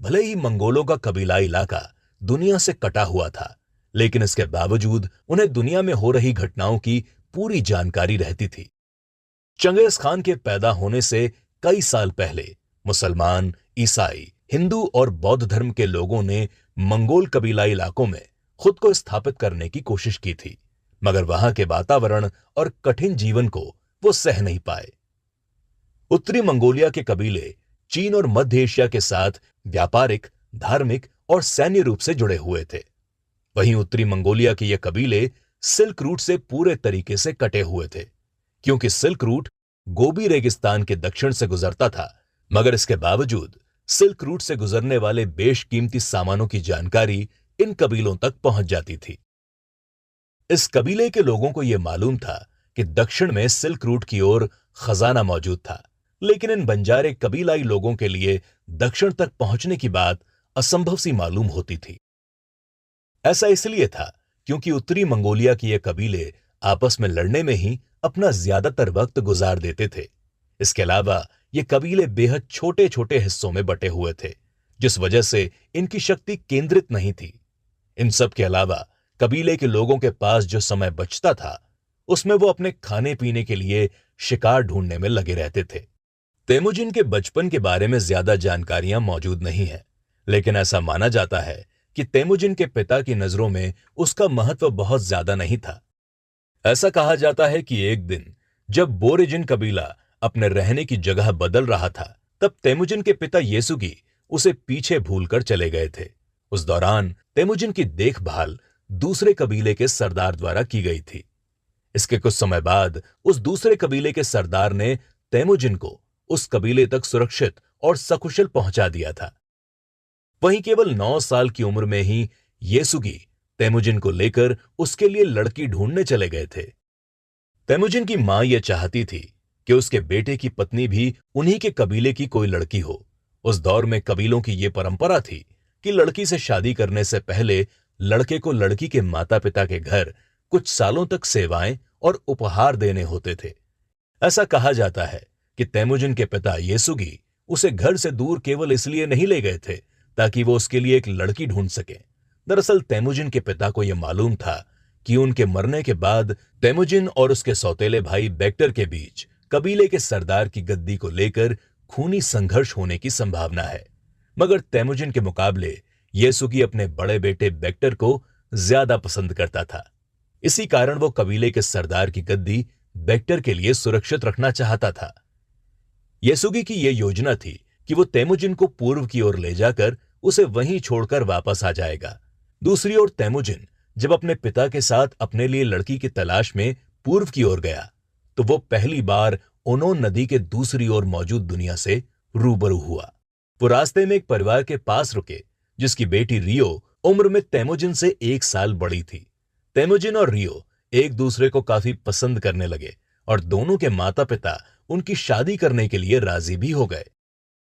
भले ही मंगोलों का कबीलाई इलाका दुनिया से कटा हुआ था, लेकिन इसके बावजूद उन्हें दुनिया में हो रही घटनाओं की पूरी जानकारी रहती थी। चंगेज खान के पैदा होने से कई साल पहले मुसलमान, ईसाई, हिंदू और बौद्ध धर्म के लोगों ने मंगोल कबीलाई इलाकों में खुद को स्थापित करने की कोशिश की थी, मगर वहां के वातावरण और कठिन जीवन को वो सह नहीं पाए। उत्तरी मंगोलिया के कबीले चीन और मध्य एशिया के साथ व्यापारिक, धार्मिक और सैन्य रूप से जुड़े हुए थे। वहीं उत्तरी मंगोलिया के ये कबीले सिल्क रूट से पूरे तरीके से कटे हुए थे, क्योंकि सिल्क रूट गोबी रेगिस्तान के दक्षिण से गुजरता था, मगर इसके बावजूद सिल्क रूट से गुजरने वाले बेशकीमती सामानों की जानकारी इन कबीलों तक पहुंच जाती थी। इस कबीले के लोगों को यह मालूम था कि दक्षिण में सिल्क रूट की ओर खजाना मौजूद था, लेकिन इन बंजारे कबीलाई लोगों के लिए दक्षिण तक पहुंचने की बात असंभव सी मालूम होती थी। ऐसा इसलिए था क्योंकि उत्तरी मंगोलिया के ये कबीले आपस में लड़ने में ही अपना ज्यादातर वक्त गुजार देते थे। इसके अलावा ये कबीले बेहद छोटे छोटे हिस्सों में बटे हुए थे, जिस वजह से इनकी शक्ति केंद्रित नहीं थी। इन सब के अलावा कबीले के लोगों के पास जो समय बचता था, उसमें वो अपने खाने पीने के लिए शिकार ढूंढने में लगे रहते थे। तेमुजिन के बचपन के बारे में ज्यादा जानकारियां मौजूद नहीं है, लेकिन ऐसा माना जाता है कि तेमुजिन के पिता की नजरों में उसका महत्व बहुत ज्यादा नहीं था। ऐसा कहा जाता है कि एक दिन जब बोरेजिन कबीला अपने रहने की जगह बदल रहा था, तब तेमुजिन के पिता येसुगी उसे पीछे भूलकर चले गए थे। उस दौरान तेमुजिन की देखभाल दूसरे कबीले के सरदार द्वारा की गई थी। इसके कुछ समय बाद उस दूसरे कबीले के सरदार ने तेमुजिन को उस कबीले तक सुरक्षित और सकुशल पहुंचा दिया था। वहीं केवल 9 साल की उम्र में ही येसुगी तेमुजिन को लेकर उसके लिए लड़की ढूंढने चले गए थे। तेमुजिन की मां यह चाहती थी कि उसके बेटे की पत्नी भी उन्हीं के कबीले की कोई लड़की हो। उस दौर में कबीलों की यह परंपरा थी कि लड़की से शादी करने से पहले लड़के को लड़की के माता पिता के घर कुछ सालों तक सेवाएं और उपहार देने होते थे। ऐसा कहा जाता है कि तेमुजिन के पिता येसुगी उसे घर से दूर केवल इसलिए नहीं ले गए थे ताकि वो उसके लिए एक लड़की ढूंढ सके। दरअसल तेमुजिन के पिता को यह मालूम था कि उनके मरने के बाद तेमुजिन और उसके सौतेले भाई बेक्टर के बीच कबीले के सरदार की गद्दी को लेकर खूनी संघर्ष होने की संभावना है, मगर तेमुजिन के मुकाबले येसुगी अपने बड़े बेटे बेक्टर को ज्यादा पसंद करता था। इसी कारण वो कबीले के सरदार की गद्दी बेक्टर के लिए सुरक्षित रखना चाहता था। येसुगी की यह योजना थी कि वो तेमुजिन को पूर्व की ओर ले जाकर उसे वहीं छोड़कर वापस आ जाएगा। दूसरी ओर तेमुजिन जब अपने पिता के साथ अपने लिए लड़की की तलाश में पूर्व की ओर गया, तो वो पहली बार ओनोन नदी के दूसरी ओर मौजूद दुनिया से रूबरू हुआ। वो रास्ते में एक परिवार के पास रुके जिसकी बेटी रियो उम्र में तेमुजिन से 1 साल बड़ी थी। तेमुजिन और रियो एक दूसरे को काफी पसंद करने लगे और दोनों के माता पिता उनकी शादी करने के लिए राजी भी हो गए।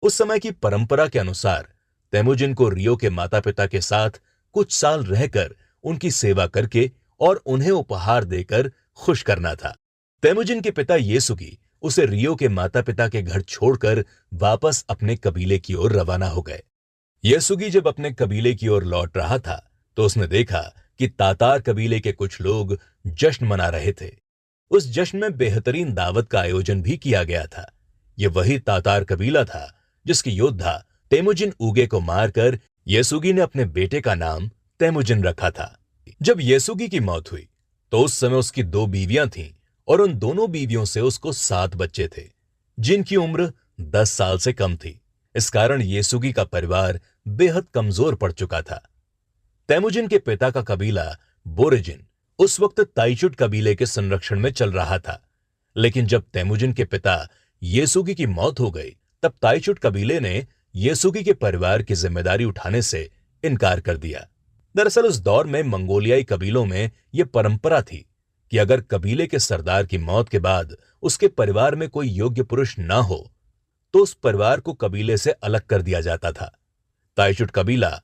उस समय की परंपरा के अनुसार तेमुजिन को रियो के माता पिता के साथ कुछ साल रहकर उनकी सेवा करके और उन्हें उपहार देकर खुश करना था। तेमुजिन के पिता येसुगी उसे रियो के माता पिता के घर छोड़कर वापस अपने कबीले की ओर रवाना हो गए। येसुगी जब अपने कबीले की ओर लौट रहा था तो उसने देखा कि तातार कबीले के कुछ लोग जश्न मना रहे थे। उस जश्न में बेहतरीन दावत का आयोजन भी किया गया था। यह वही तातार कबीला था जिसके योद्धा तेमुजिन उगे को मारकर येसुगी ने अपने बेटे का नाम तेमुजिन रखा था। जब येसुगी की मौत हुई तो उस समय उसकी 2 बीवियां थीं और उन दोनों बीवियों से उसको 7 बच्चे थे, जिनकी उम्र 10 साल से कम थी। इस कारण येसुगी का परिवार बेहद कमजोर पड़ चुका था। तेमुजिन के पिता का कबीला बोरेजिन उस वक्त ताइचुट कबीले के संरक्षण में चल रहा था, लेकिन जब तेमुजिन के पिता येसुगी की मौत हो गई तब ताइचुट कबीले ने येसुगी के परिवार की जिम्मेदारी उठाने से इनकार कर दिया। दरअसल उस दौर में मंगोलियाई कबीलों में यह परंपरा थी कि अगर कबीले के सरदार की मौत के बाद उसके परिवार में कोई योग्य पुरुष ना हो तो उस परिवार को कबीले से अलग कर दिया जाता था। ताइचुट कबीला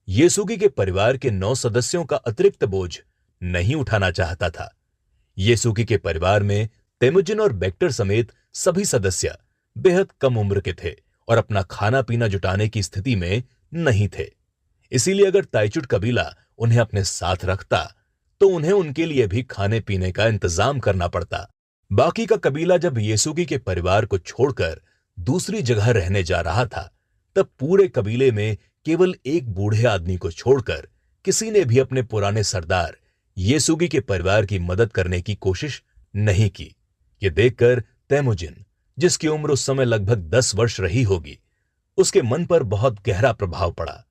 येसुगी के परिवार के 9 सदस्यों का अतिरिक्त बोझ नहीं उठाना चाहता था। येसुगी के परिवार में तेमुजिन और बेक्टर समेत सभी सदस्य बेहद कम उम्र के थे और अपना खाना पीना जुटाने की स्थिति में नहीं थे। इसीलिए अगर ताइचुट कबीला उन्हें अपने साथ रखता तो उन्हें उनके लिए भी खाने पीने का इंतजाम करना पड़ता। बाकी का कबीला जब येसुगी के परिवार को छोड़कर दूसरी जगह रहने जा रहा था, तब पूरे कबीले में केवल एक बूढ़े आदमी को छोड़कर किसी ने भी अपने पुराने सरदार येसुगी के परिवार की मदद करने की कोशिश नहीं की। यह देखकर तेमुजिन, जिसकी उम्र उस समय लगभग 10 वर्ष रही होगी, उसके मन पर बहुत गहरा प्रभाव पड़ा।